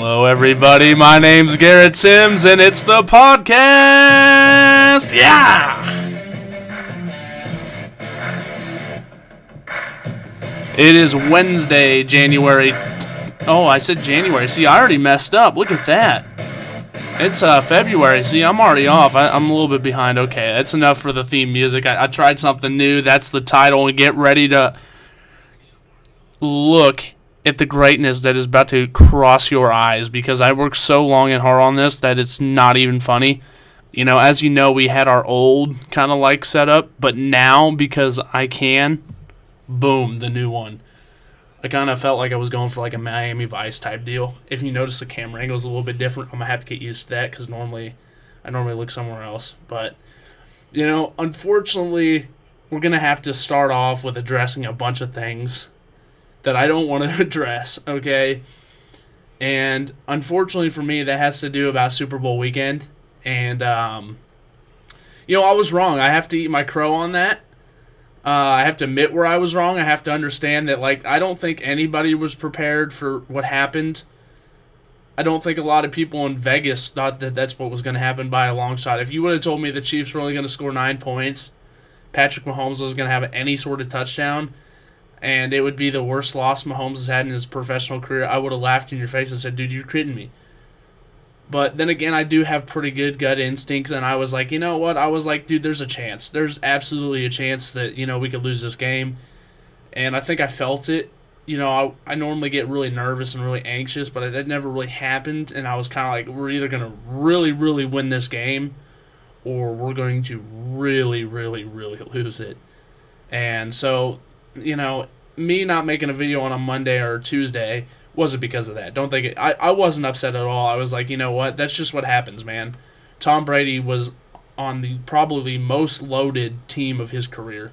Hello, everybody. My name's Garrett Sims, and it's the podcast. Yeah! It is Wednesday, January. Oh, I said January. See, I already messed up. Look at that. It's February. See, I'm already off. I'm a little bit behind. Okay, that's enough for the theme music. I tried something new. That's the title. And get ready to look at the greatness that is about to cross your eyes, because I worked so long and hard on this that it's not even funny. You know, as you know, we had our old kind of like setup, but now, because I can, boom, the new one. I kind of felt like I was going for like a Miami Vice type deal. If you notice, the camera angle is a little bit different. I'm going to have to get used to that, because I normally look somewhere else. But, you know, unfortunately, we're going to have to start off with addressing a bunch of things that I don't want to address, okay? And unfortunately for me, that has to do about Super Bowl weekend. And, you know, I was wrong. I have to eat my crow on that. I have to admit where I was wrong. I have to understand that, like, I don't think anybody was prepared for what happened. I don't think a lot of people in Vegas thought that that's what was going to happen by a long shot. If you would have told me the Chiefs were only going to score 9 points, Patrick Mahomes was going to have any sort of touchdown, and it would be the worst loss Mahomes has had in his professional career, I would have laughed in your face and said, dude, you're kidding me. But then again, I do have pretty good gut instincts, and I was like, you know what? I was like, dude, there's a chance. There's absolutely a chance that, you know, we could lose this game. And I think I felt it. You know, I normally get really nervous and really anxious, but that never really happened. And I was kind of like, we're either going to really, really win this game, or we're going to really, really, really lose it. And so, you know, me not making a video on a Monday or Tuesday wasn't because of that. Don't think it. I wasn't upset at all. I was like, you know what? That's just what happens, man. Tom Brady was on the probably most loaded team of his career.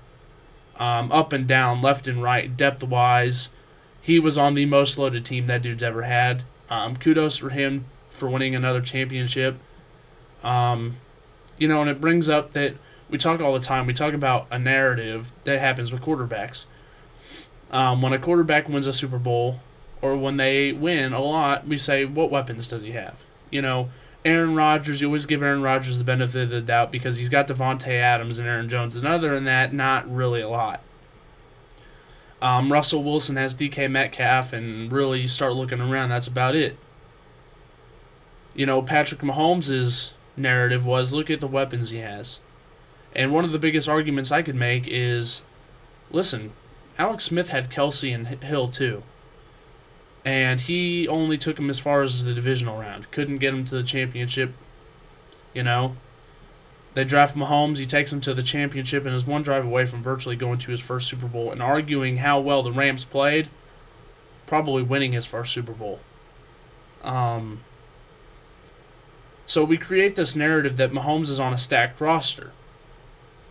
Up and down, left and right, depth-wise. He was on the most loaded team that dude's ever had. Kudos for him for winning another championship. You know, and it brings up that we talk all the time. We talk about a narrative that happens with quarterbacks. When a quarterback wins a Super Bowl, or when they win a lot, we say, what weapons does he have? You know, Aaron Rodgers, you always give Aaron Rodgers the benefit of the doubt because he's got Devontae Adams and Aaron Jones. And other than that, not really a lot. Russell Wilson has DK Metcalf, and really, you start looking around, that's about it. You know, Patrick Mahomes' narrative was, look at the weapons he has. And one of the biggest arguments I could make is, listen, Alex Smith had Kelsey and Hill too. And he only took him as far as the divisional round. Couldn't get him to the championship, you know. They draft Mahomes, he takes him to the championship, and is one drive away from virtually going to his first Super Bowl and arguing how well the Rams played, probably winning his first Super Bowl. So we create this narrative that Mahomes is on a stacked roster.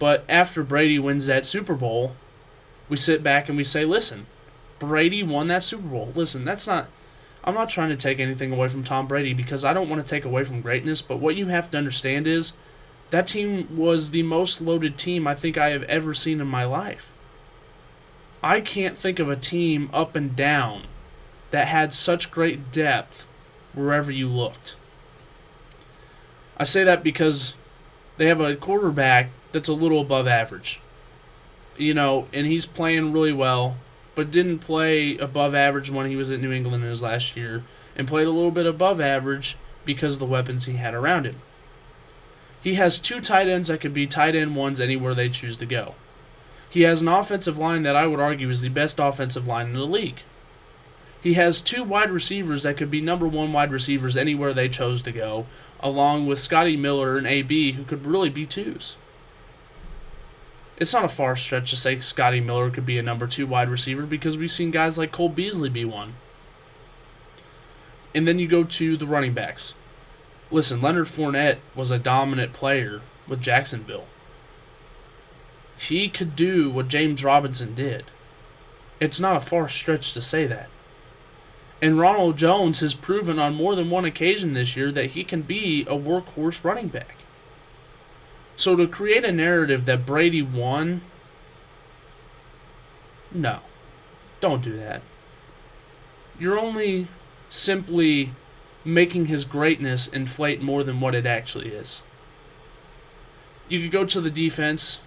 But after Brady wins that Super Bowl, we sit back and we say, listen, Brady won that Super Bowl. Listen, I'm not trying to take anything away from Tom Brady, because I don't want to take away from greatness, but what you have to understand is that team was the most loaded team I think I have ever seen in my life. I can't think of a team up and down that had such great depth wherever you looked. I say that because they have a quarterback that's a little above average. You know, and he's playing really well, but didn't play above average when he was at New England in his last year, and played a little bit above average because of the weapons he had around him. He has 2 tight ends that could be tight end ones anywhere they choose to go. He has an offensive line that I would argue is the best offensive line in the league. He has 2 wide receivers that could be number 1 wide receivers anywhere they chose to go, along with Scotty Miller and AB, who could really be 2s. It's not a far stretch to say Scotty Miller could be a number 2 wide receiver, because we've seen guys like Cole Beasley be one. And then you go to the running backs. Listen, Leonard Fournette was a dominant player with Jacksonville. He could do what James Robinson did. It's not a far stretch to say that. And Ronald Jones has proven on more than one occasion this year that he can be a workhorse running back. So to create a narrative that Brady won, no. Don't do that. You're only simply making his greatness inflate more than what it actually is. You could go to the defense,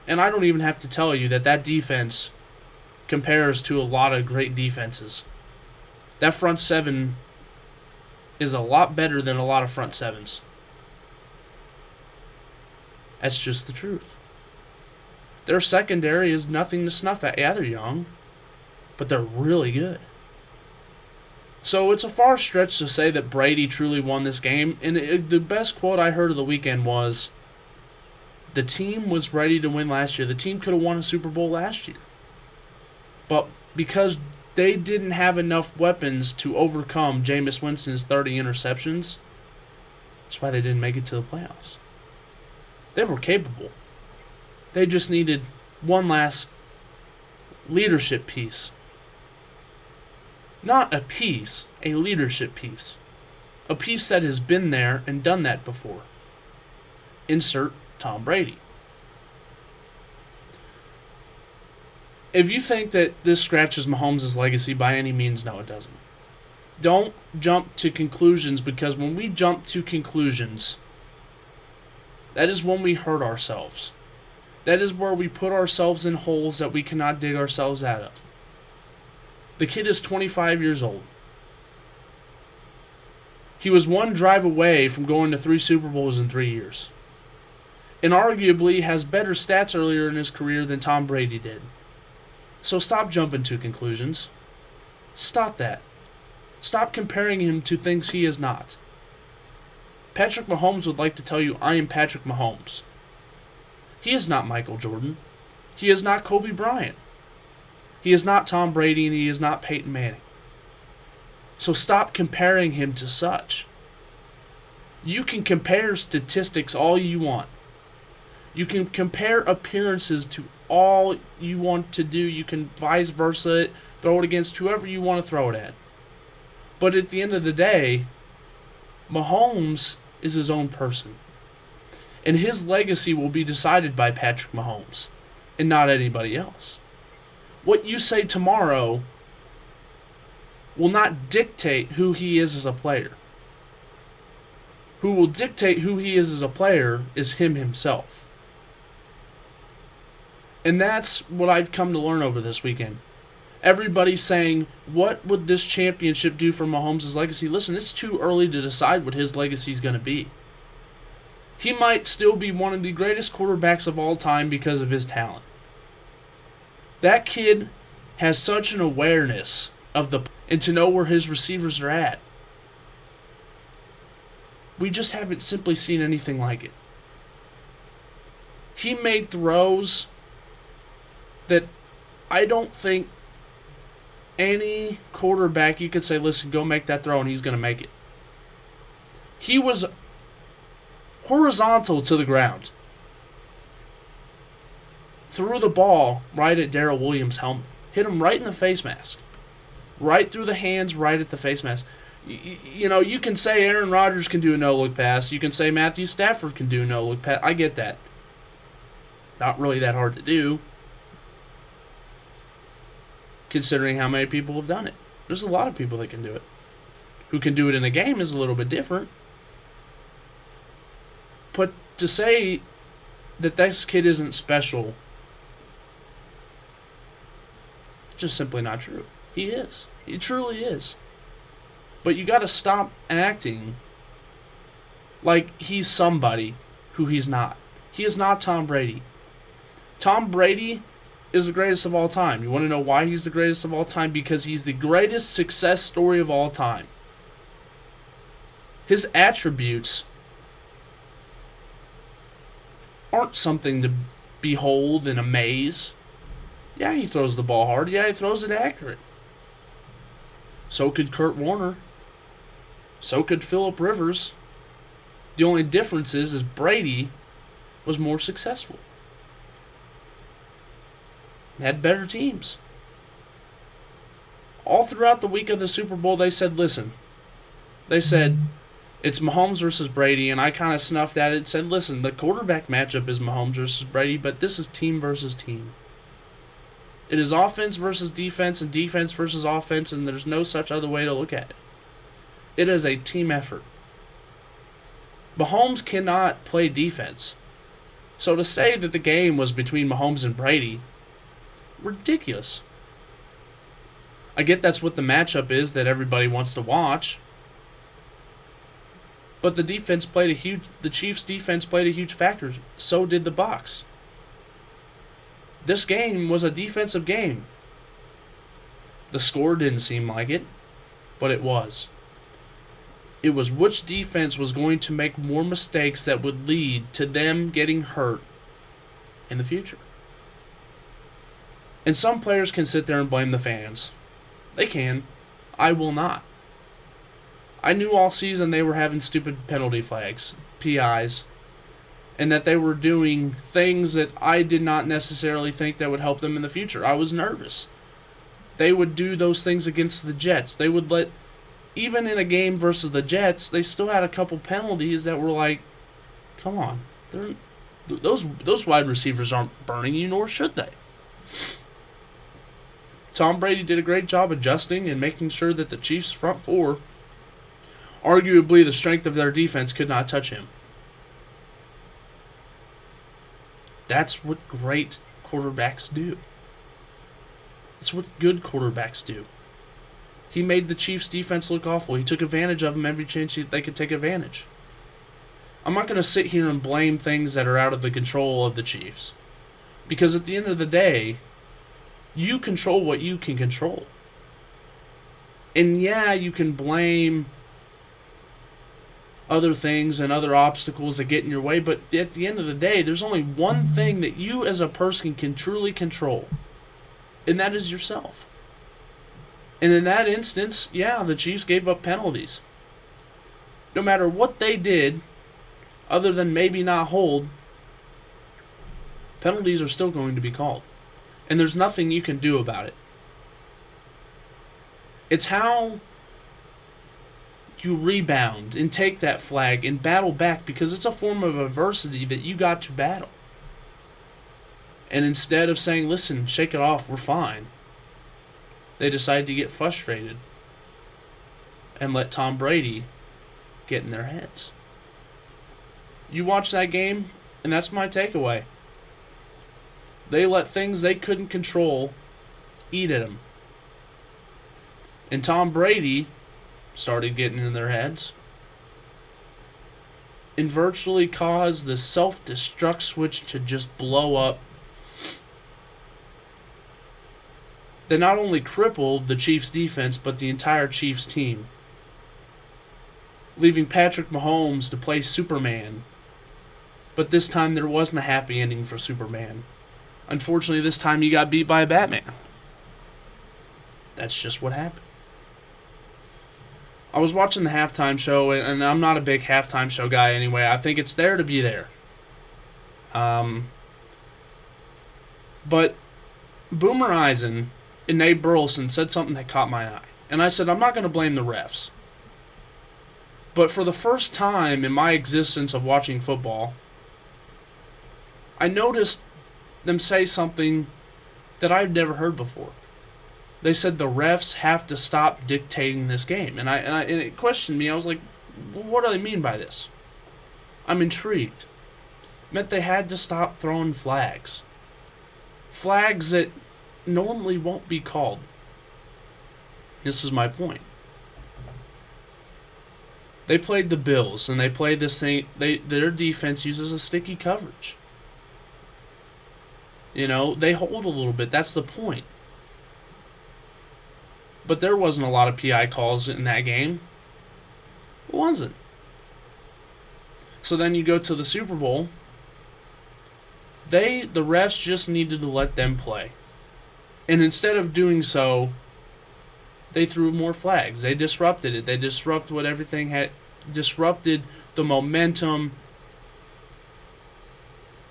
and I don't even have to tell you that that defense compares to a lot of great defenses. That front seven is a lot better than a lot of front sevens. That's just the truth. Their secondary is nothing to snuff at. Yeah, they're young, but they're really good. So it's a far stretch to say that Brady truly won this game. And the best quote I heard of the weekend was, the team was ready to win last year. The team could have won a Super Bowl last year. But because they didn't have enough weapons to overcome Jameis Winston's 30 interceptions, that's why they didn't make it to the playoffs. They were capable. They just needed one last leadership piece. Not a piece, a leadership piece. A piece that has been there and done that before. Insert Tom Brady. If you think that this scratches Mahomes' legacy, by any means, no, it doesn't. Don't jump to conclusions, because when we jump to conclusions, that is when we hurt ourselves. That is where we put ourselves in holes that we cannot dig ourselves out of. The kid is 25 years old. He was one drive away from going to 3 Super Bowls in 3 years. And arguably has better stats earlier in his career than Tom Brady did. So stop jumping to conclusions. Stop that. Stop comparing him to things he is not. Patrick Mahomes would like to tell you, I am Patrick Mahomes. He is not Michael Jordan. He is not Kobe Bryant. He is not Tom Brady, and he is not Peyton Manning. So stop comparing him to such. You can compare statistics all you want. You can compare appearances to all you want to do. You can vice versa it, throw it against whoever you want to throw it at. But at the end of the day, Mahomes is his own person. And his legacy will be decided by Patrick Mahomes and not anybody else. What you say tomorrow will not dictate who he is as a player. Who will dictate who he is as a player is him himself. And that's what I've come to learn over this weekend. Everybody's saying, what would this championship do for Mahomes' legacy? Listen, it's too early to decide what his legacy is going to be. He might still be one of the greatest quarterbacks of all time because of his talent. That kid has such an awareness of and to know where his receivers are at. We just haven't simply seen anything like it. He made throws that I don't think any quarterback you could say, listen, go make that throw, and he's going to make it. He was horizontal to the ground. Threw the ball right at Darrell Williams' helmet. Hit him right in the face mask. Right through the hands, right at the face mask. You know, you can say Aaron Rodgers can do a no-look pass. You can say Matthew Stafford can do a no-look pass. I get that. Not really that hard to do, considering how many people have done it. There's a lot of people that can do it. Who can do it in a game is a little bit different. But to say that this kid isn't special, just simply not true. He is. He truly is. But you got to stop acting like he's somebody who he's not. He is not Tom Brady. Tom Brady is the greatest of all time. You want to know why he's the greatest of all time? Because he's the greatest success story of all time. His attributes aren't something to behold and amaze. Yeah, he throws the ball hard. Yeah, he throws it accurate. So could Kurt Warner. So could Phillip Rivers. The only difference is Brady was more successful. Had better teams. All throughout the week of the Super Bowl, they said, listen. They said, it's Mahomes versus Brady, and I kind of snuffed at it and said, listen, the quarterback matchup is Mahomes versus Brady, but this is team versus team. It is offense versus defense and defense versus offense, and there's no such other way to look at it. It is a team effort. Mahomes cannot play defense. So to say that the game was between Mahomes and Brady, ridiculous. I get that's what the matchup is that everybody wants to watch. But the Chiefs' defense played a huge factor. So did the Bucs. This game was a defensive game. The score didn't seem like it, but it was. It was which defense was going to make more mistakes that would lead to them getting hurt in the future. And some players can sit there and blame the fans. They can. I will not. I knew all season they were having stupid penalty flags, PIs, and that they were doing things that I did not necessarily think that would help them in the future. I was nervous. They would do those things against the Jets. They would let, even in a game versus the Jets, they still had a couple penalties that were like, come on, those wide receivers aren't burning you, nor should they. Tom Brady did a great job adjusting and making sure that the Chiefs' front four, arguably the strength of their defense, could not touch him. That's what great quarterbacks do. That's what good quarterbacks do. He made the Chiefs' defense look awful. He took advantage of them every chance they could take advantage. I'm not going to sit here and blame things that are out of the control of the Chiefs. Because at the end of the day, you control what you can control. And yeah, you can blame other things and other obstacles that get in your way, but at the end of the day, there's only one thing that you as a person can truly control, and that is yourself. And in that instance, yeah, the Chiefs gave up penalties. No matter what they did, other than maybe not hold, penalties are still going to be called. And there's nothing you can do about it. It's how you rebound and take that flag and battle back, because it's a form of adversity that you got to battle. And instead of saying, listen, shake it off, we're fine, they decided to get frustrated and let Tom Brady get in their heads. You watch that game, and that's my takeaway. They let things they couldn't control eat at them. And Tom Brady started getting in their heads and virtually caused the self-destruct switch to just blow up. That not only crippled the Chiefs' defense, but the entire Chiefs team, leaving Patrick Mahomes to play Superman. But this time there wasn't a happy ending for Superman. Unfortunately, this time he got beat by a Batman. That's just what happened. I was watching the halftime show, and I'm not a big halftime show guy anyway. I think it's there to be there. But Boomer Eisen and Nate Burleson said something that caught my eye. And I said, I'm not going to blame the refs. But for the first time in my existence of watching football, I noticed them say something that I've never heard before. They said the refs have to stop dictating this game. And it questioned me. I was like, well, what do they mean by this? I'm intrigued. It meant they had to stop throwing flags. Flags that normally won't be called. This is my point. They played the Bills, and they play this thing. Their defense uses a sticky coverage. You know, they hold a little bit. That's the point. But there wasn't a lot of PI calls in that game. It wasn't. So then you go to the Super Bowl. The refs just needed to let them play. And instead of doing so, they threw more flags. They disrupted it. They disrupted what everything had, disrupted the momentum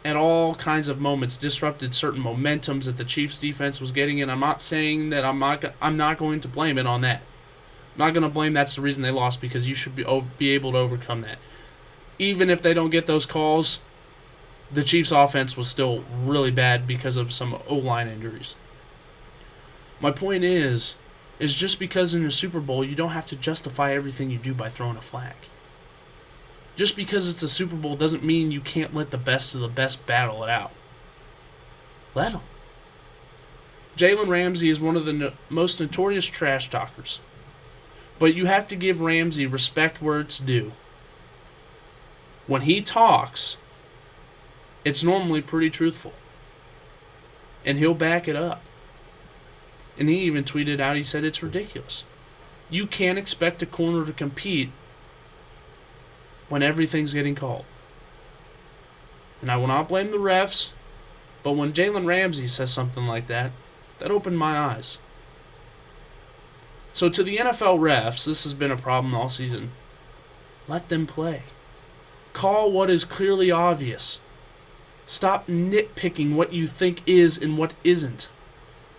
at all kinds of moments, disrupted certain momentums that the Chiefs defense was getting, and I'm not saying that I'm not going to blame it on that. I'm not going to blame that's the reason they lost, because you should be able to overcome that. Even if they don't get those calls, the Chiefs offense was still really bad because of some O-line injuries. My point is, is just because in a Super Bowl you don't have to justify everything you do by throwing a flag. Just because it's a Super Bowl doesn't mean you can't let the best of the best battle it out. Let them. Jalen Ramsey is one of the most notorious trash talkers. But you have to give Ramsey respect where it's due. When he talks, it's normally pretty truthful. And he'll back it up. And he even tweeted out, he said it's ridiculous. You can't expect a corner to compete when everything's getting called. And I will not blame the refs, but when Jalen Ramsey says something like that, that opened my eyes. So to the NFL refs, this has been a problem all season. Let them play. Call what is clearly obvious. Stop nitpicking what you think is and what isn't.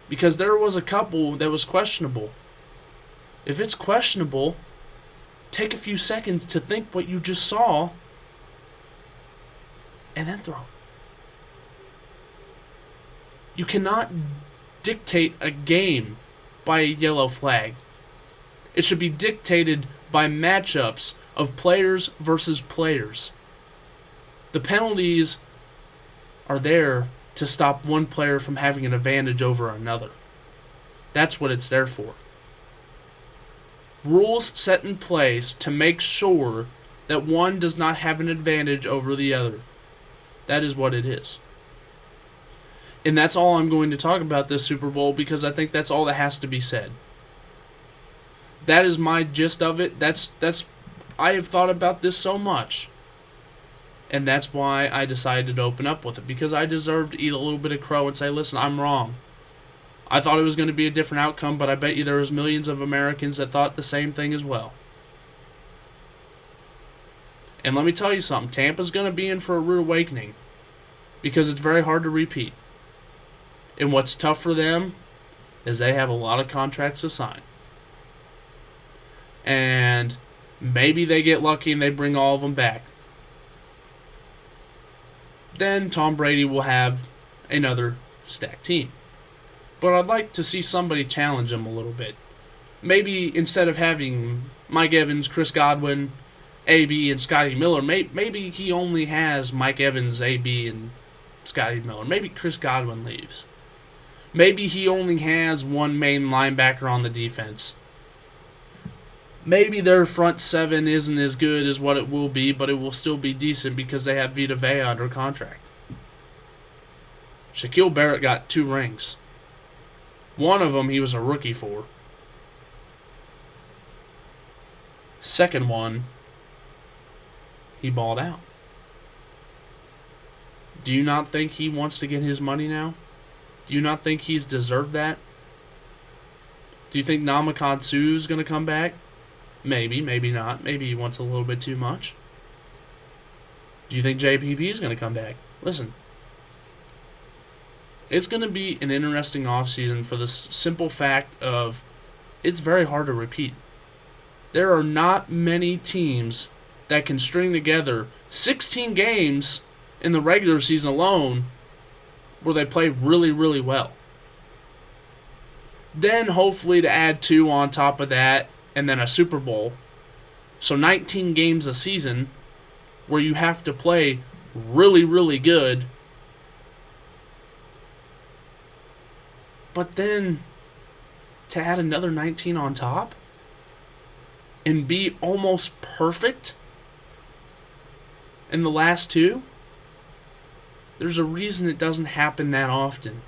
Because there was a couple that was questionable. If it's questionable, take a few seconds to think what you just saw and then throw it. You cannot dictate a game by a yellow flag. It should be dictated by matchups of players versus players. The penalties are there to stop one player from having an advantage over another. That's what it's there for. Rules set in place to make sure that one does not have an advantage over the other. That is what it is. And that's all I'm going to talk about this Super Bowl because I think that's all that has to be said. That is my gist of it. I have thought about this so much. And that's why I decided to open up with it. Because I deserve to eat a little bit of crow and say, listen, I'm wrong. I thought it was going to be a different outcome, but I bet you there was millions of Americans that thought the same thing as well. And let me tell you something. Tampa's going to be in for a rude awakening. Because it's very hard to repeat. And what's tough for them is they have a lot of contracts to sign. And maybe they get lucky and they bring all of them back. Then Tom Brady will have another stacked team. But I'd like to see somebody challenge him a little bit. Maybe instead of having Mike Evans, Chris Godwin, AB, and Scotty Miller, maybe he only has Mike Evans, AB, and Scotty Miller. Maybe Chris Godwin leaves. Maybe he only has one main linebacker on the defense. Maybe their front seven isn't as good as what it will be, but it will still be decent because they have Vita Vea under contract. Shaquille Barrett got 2 rings. One of them he was a rookie for. Second one, he balled out. Do you not think he wants to get his money now? Do you not think he's deserved that? Do you think Ndamukong Suh's going to come back? Maybe, maybe not. Maybe he wants a little bit too much. Do you think JPP is going to come back? Listen, it's going to be an interesting offseason for the simple fact of it's very hard to repeat. There are not many teams that can string together 16 games in the regular season alone where they play really, really well. Then hopefully to add 2 on top of that and then a Super Bowl. So 19 games a season where you have to play really, really good. But then to add another 19 on top and be almost perfect in the last 2, there's a reason it doesn't happen that often.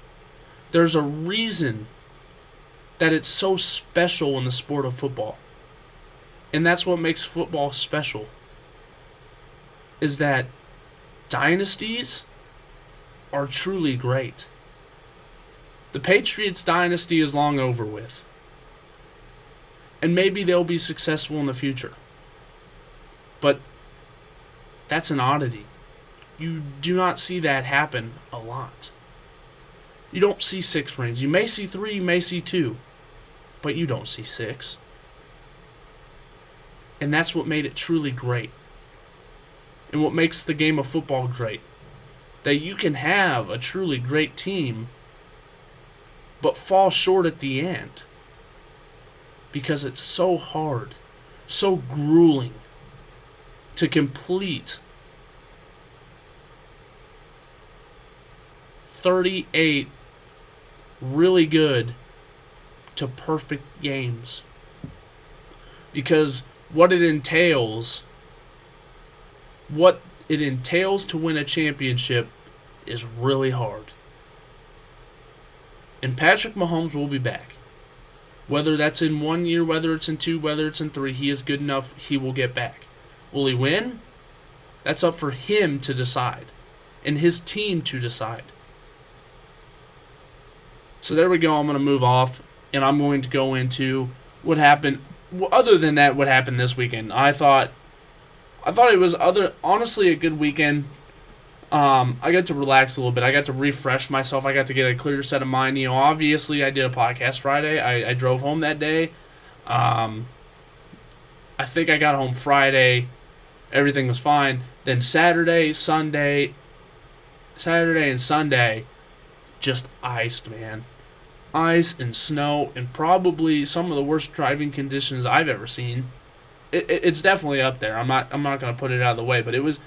There's a reason that it's so special in the sport of football. And that's what makes football special. Is that dynasties are truly great. The Patriots dynasty is long over with. And maybe they'll be successful in the future. But that's an oddity. You do not see that happen a lot. You don't see 6 rings. You may see 3, you may see 2. But you don't see 6. And that's what made it truly great. And what makes the game of football great. That you can have a truly great team, but fall short at the end. because it's so hard, so grueling to complete 38 really good to perfect games. Because what it entails to win a championship is really hard. And Patrick Mahomes will be back. Whether that's in 1 year, whether it's in 2, whether it's in 3, he is good enough, he will get back. Will he win? That's up for him to decide. And his team to decide. So there we go. I'm going to move off, and I'm going to go into what happened. Other than that, what happened this weekend? I thought it was honestly a good weekend. I got to relax a little bit. I got to refresh myself. I got to get a clear set of mind. Obviously, I did a podcast Friday. I drove home that day. I think I got home Friday. Everything was fine. Then Saturday and Sunday, just iced, man. Ice and snow and probably some of the worst driving conditions I've ever seen. It's definitely up there. I'm not going to put it out of the way, but it was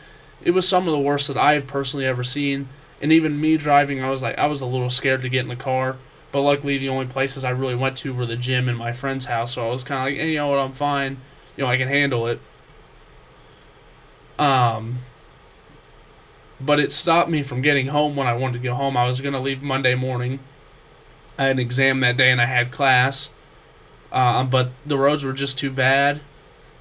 some of the worst that I've personally ever seen. And even me driving, I was a little scared to get in the car. But luckily, the only places I really went to were the gym and my friend's house. So I was kind of like, hey, you know what, I'm fine. I can handle it. But it stopped me from getting home when I wanted to go home. I was going to leave Monday morning. I had an exam that day and I had class. But the roads were just too bad.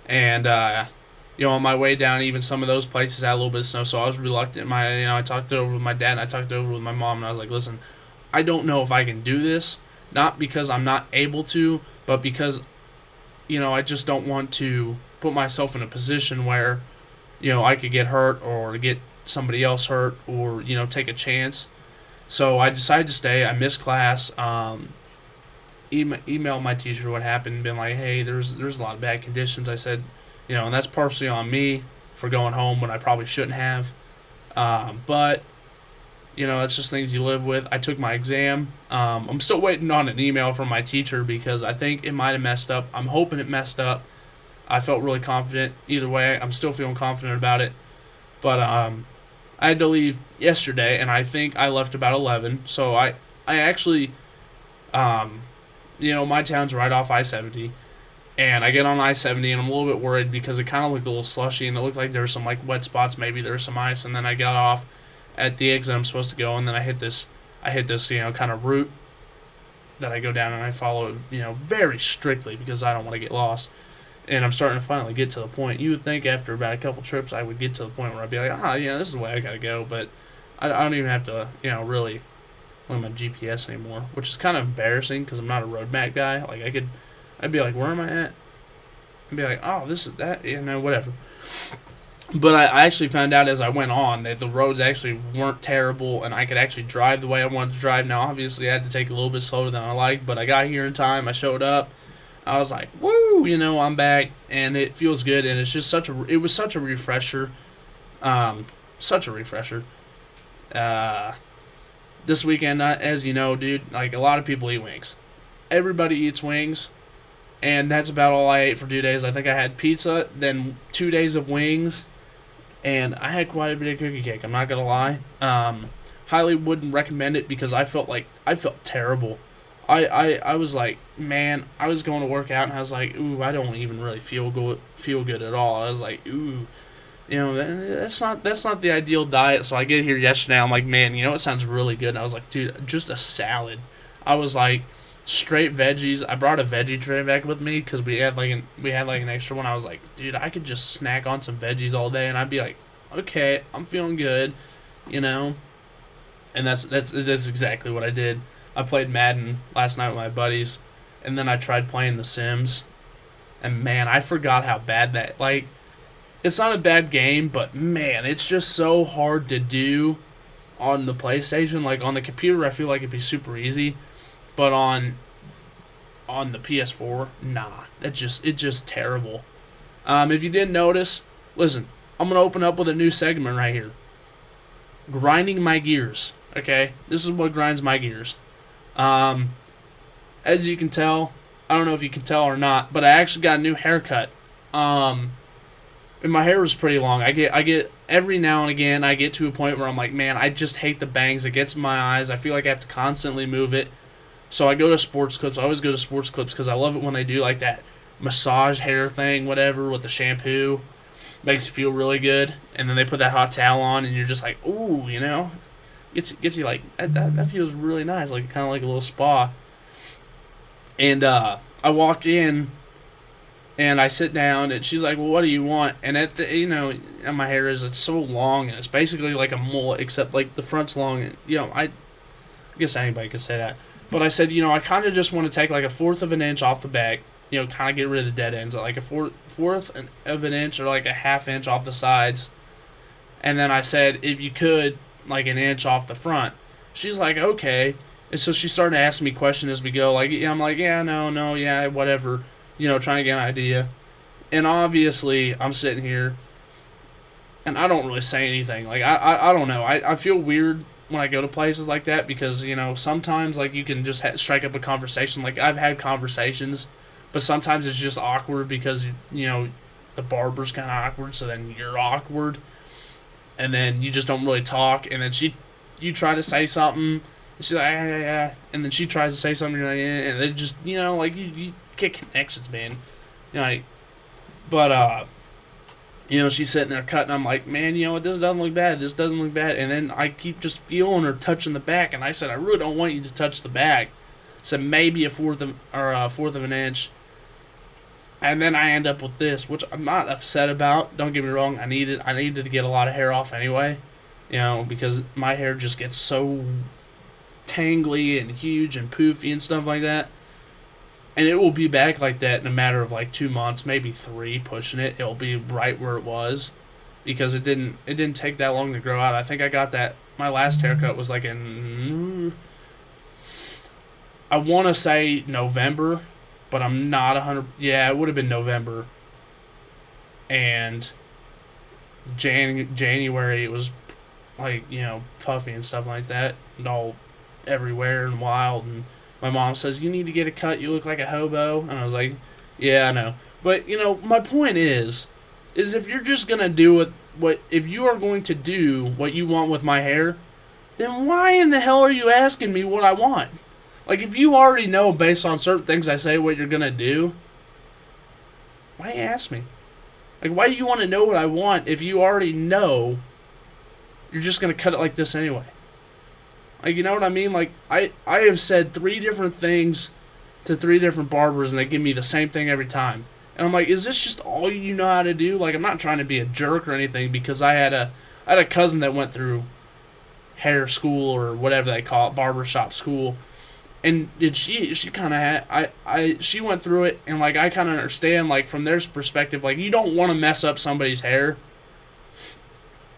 And, on my way down, even some of those places had a little bit of snow, so I was reluctant. I talked it over with my dad, and I talked it over with my mom, and I was like, listen, I don't know if I can do this, not because I'm not able to, but because, I just don't want to put myself in a position where, I could get hurt or get somebody else hurt or, take a chance. So I decided to stay. I missed class. Emailed my teacher what happened and been like, hey, there's a lot of bad conditions. I said, and that's partially on me for going home when I probably shouldn't have. But, it's just things you live with. I took my exam. I'm still waiting on an email from my teacher because I think it might have messed up. I'm hoping it messed up. I felt really confident. Either way, I'm still feeling confident about it. But I had to leave yesterday, and I think I left about 11. So I actually... my town's right off I-70, and I get on I-70, and I'm a little bit worried because it kind of looked a little slushy, and it looked like there were some wet spots, maybe there was some ice, and then I got off at the exit I'm supposed to go, and then I hit this kind of route that I go down, and I follow very strictly because I don't want to get lost, and I'm starting to finally get to the point. You would think after about a couple trips I would get to the point where I'd be like, this is the way I gotta go, but I don't even have to, really on my GPS anymore, which is kind of embarrassing because I'm not a road map guy. I'd be like, where am I at? I'd be like, oh, this is that, whatever. But I actually found out as I went on that the roads actually weren't terrible and I could actually drive the way I wanted to drive. Now, obviously, I had to take a little bit slower than I liked, but I got here in time. I showed up. I was like, woo, I'm back, and it feels good, and it's just it was such a refresher. Such a refresher. This weekend, as you know, dude, a lot of people eat wings. Everybody eats wings, and that's about all I ate for 2 days. I think I had pizza, then 2 days of wings, and I had quite a bit of cookie cake, I'm not going to lie. Highly wouldn't recommend it because I felt terrible. I was like, man, I was going to work out, and I was like, ooh, I don't even really feel good at all. I was like, ooh. That's not the ideal diet. So I get here yesterday. I'm like, man, it sounds really good. And I was like, dude, just a salad. I was like, straight veggies. I brought a veggie tray back with me because we had an extra one. I was like, dude, I could just snack on some veggies all day, and I'd be like, okay, I'm feeling good, And that's exactly what I did. I played Madden last night with my buddies, and then I tried playing The Sims, and man, I forgot how bad that It's not a bad game, but man, it's just so hard to do on the PlayStation. On the computer, I feel like it'd be super easy, but on the PS4, nah, it's just terrible. If you didn't notice, listen, I'm gonna open up with a new segment right here. Grinding my gears. Okay, this is what grinds my gears. As you can tell, I don't know if you can tell or not, but I actually got a new haircut. Um, and my hair was pretty long. I get every now and again I get to a point where I'm like, man, I just hate the bangs. It gets in my eyes. I feel like I have to constantly move it. So I go to Sports Clips. I always go to Sports Clips because I love it when they do like that massage hair thing, whatever, with the shampoo. Makes you feel really good. And then they put that hot towel on, and you're just like, ooh, gets you like that feels really nice, like kind of like a little spa. And I walk in and I sit down, and she's like, "Well, what do you want?" And at the and my hair it's so long, and it's basically like a mullet, except like the front's long. And, I guess anybody could say that, but I said, I kind of just want to take like a fourth of an inch off the back, kind of get rid of the dead ends, like a fourth of an inch or like a half inch off the sides, and then I said, if you could, like an inch off the front. She's like, okay. And so she started asking me questions as we go. Like, yeah, I'm like, yeah, no, yeah, whatever. Trying to get an idea. And obviously, I'm sitting here, and I don't really say anything. Like, I don't know. I feel weird when I go to places like that because, sometimes, like, you can just strike up a conversation. Like, I've had conversations, but sometimes it's just awkward because, the barber's kind of awkward, so then you're awkward. And then you just don't really talk, and then you try to say something, and she's like, yeah, and then she tries to say something, you're like, yeah, and it just, like, you get connections, man. But, she's sitting there cutting, I'm like, man, this doesn't look bad, and then I keep just feeling her touching the back, and I said, I really don't want you to touch the back. I said, maybe a fourth of an inch. And then I end up with this, which I'm not upset about. Don't get me wrong. I needed to get a lot of hair off anyway, because my hair just gets so tangly and huge and poofy and stuff like that. And it will be back like that in a matter of like 2 months, maybe 3, pushing it. It'll be right where it was, because it didn't take that long to grow out. I think I got that. My last haircut was like in, I want to say November. But I'm not 100. Yeah, it would have been November. And January, it was like, puffy and stuff like that. And all everywhere and wild. And my mom says, you need to get a cut. You look like a hobo. And I was like, yeah, I know. But, my point is if you're just going to do if you are going to do what you want with my hair, then why in the hell are you asking me what I want? Like, if you already know based on certain things I say what you're going to do, why ask me? Like, why do you want to know what I want if you already know you're just going to cut it like this anyway? Like, you know what I mean? Like, I have said 3 different things to 3 different barbers, and they give me the same thing every time. And I'm like, is this just all you know how to do? Like, I'm not trying to be a jerk or anything, because I had a cousin that went through hair school or whatever they call it, barbershop school. And she kind of had, she went through it, and, like, I kind of understand, like, from their perspective, like, you don't want to mess up somebody's hair.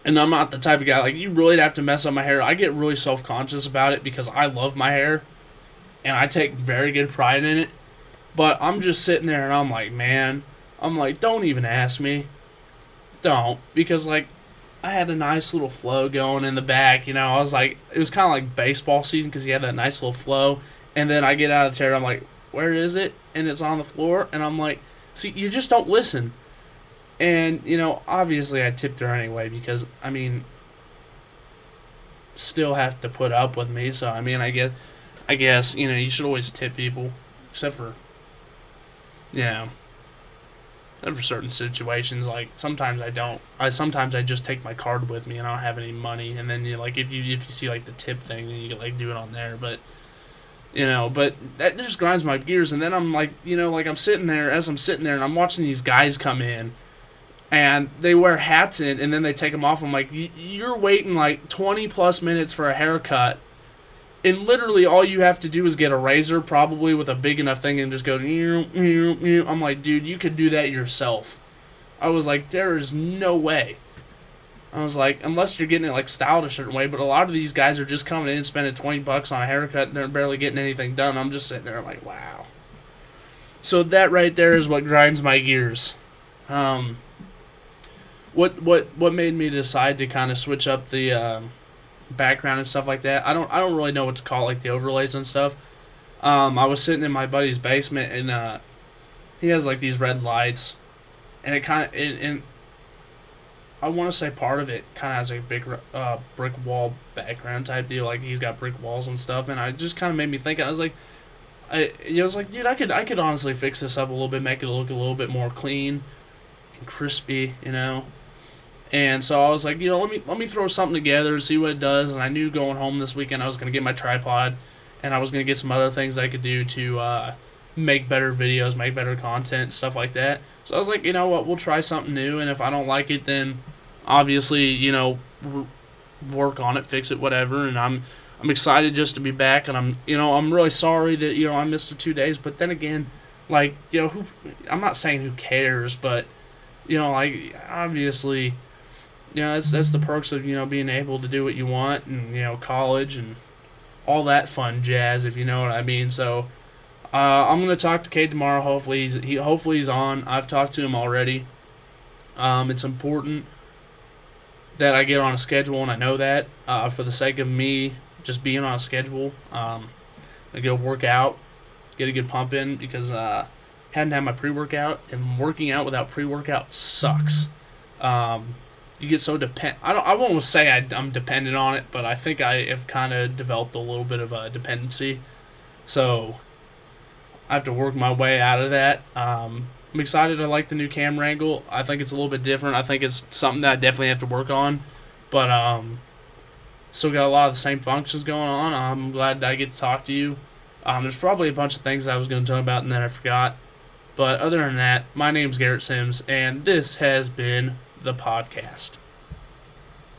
And I'm not the type of guy, like, you really have to mess up my hair. I get really self-conscious about it because I love my hair, and I take very good pride in it. But I'm just sitting there, and I'm like, man, don't even ask me. Don't. Because, like, I had a nice little flow going in the back, I was like, it was kind of like baseball season because he had that nice little flow. And then I get out of the chair, I'm like, where is it? And it's on the floor. And I'm like, see, you just don't listen. And, obviously I tipped her anyway because, still have to put up with me. So, I guess, you should always tip people. Except for, for certain situations. Like, sometimes I don't. Sometimes I just take my card with me and I don't have any money. And then, if you see, like, the tip thing, then you can, like, do it on there. But, but that just grinds my gears. And then I'm like, like, I'm sitting there, and I'm watching these guys come in. And they wear hats and then they take them off. I'm like, you're waiting, like, 20-plus minutes for a haircut. And literally all you have to do is get a razor, probably with a big enough thing, and just go, I'm like, dude, you could do that yourself. I was like, there is no way. I was like, unless you're getting it, like, styled a certain way, but a lot of these guys are just coming in and spending $20 on a haircut, and they're barely getting anything done. I'm just sitting there, I'm like, wow. So that right there is what grinds my gears. What made me decide to kind of switch up the background and stuff like that? I don't really know what to call it, like the overlays and stuff. I was sitting in my buddy's basement, and he has like these red lights, and it kind of and I want to say part of it kind of has a big brick wall background type deal. Like he's got brick walls and stuff, and I just kind of made me think. I was like, dude, I could honestly fix this up a little bit, make it look a little bit more clean and crispy, you know. And so I was like, let me throw something together, see what it does. And I knew going home this weekend I was gonna get my tripod, and I was gonna get some other things I could do to make better videos, make better content, stuff like that. So I was like, you know what, we'll try something new, and if I don't like it, then obviously, work on it, fix it, whatever. And I'm excited just to be back, and I'm really sorry that I missed the 2 days. But then again, like who, I'm not saying who cares, but like obviously, that's the perks of being able to do what you want, and college and all that fun jazz, if you know what I mean. So I'm gonna talk to Cade tomorrow. Hopefully he's on. I've talked to him already. It's important that I get on a schedule, and I know that for the sake of me just being on a schedule. I go work out, get a good pump in, because hadn't had my pre-workout, and working out without pre-workout sucks. You get so I won't say I'm dependent on it, but I think I have kind of developed a little bit of a dependency. So I have to work my way out of that. I'm excited. I like the new camera angle. I think it's a little bit different. I think it's something that I definitely have to work on. But still got a lot of the same functions going on. I'm glad that I get to talk to you. There's probably a bunch of things I was going to talk about and then I forgot. But other than that, my name's Garrett Sims, and this has been the podcast.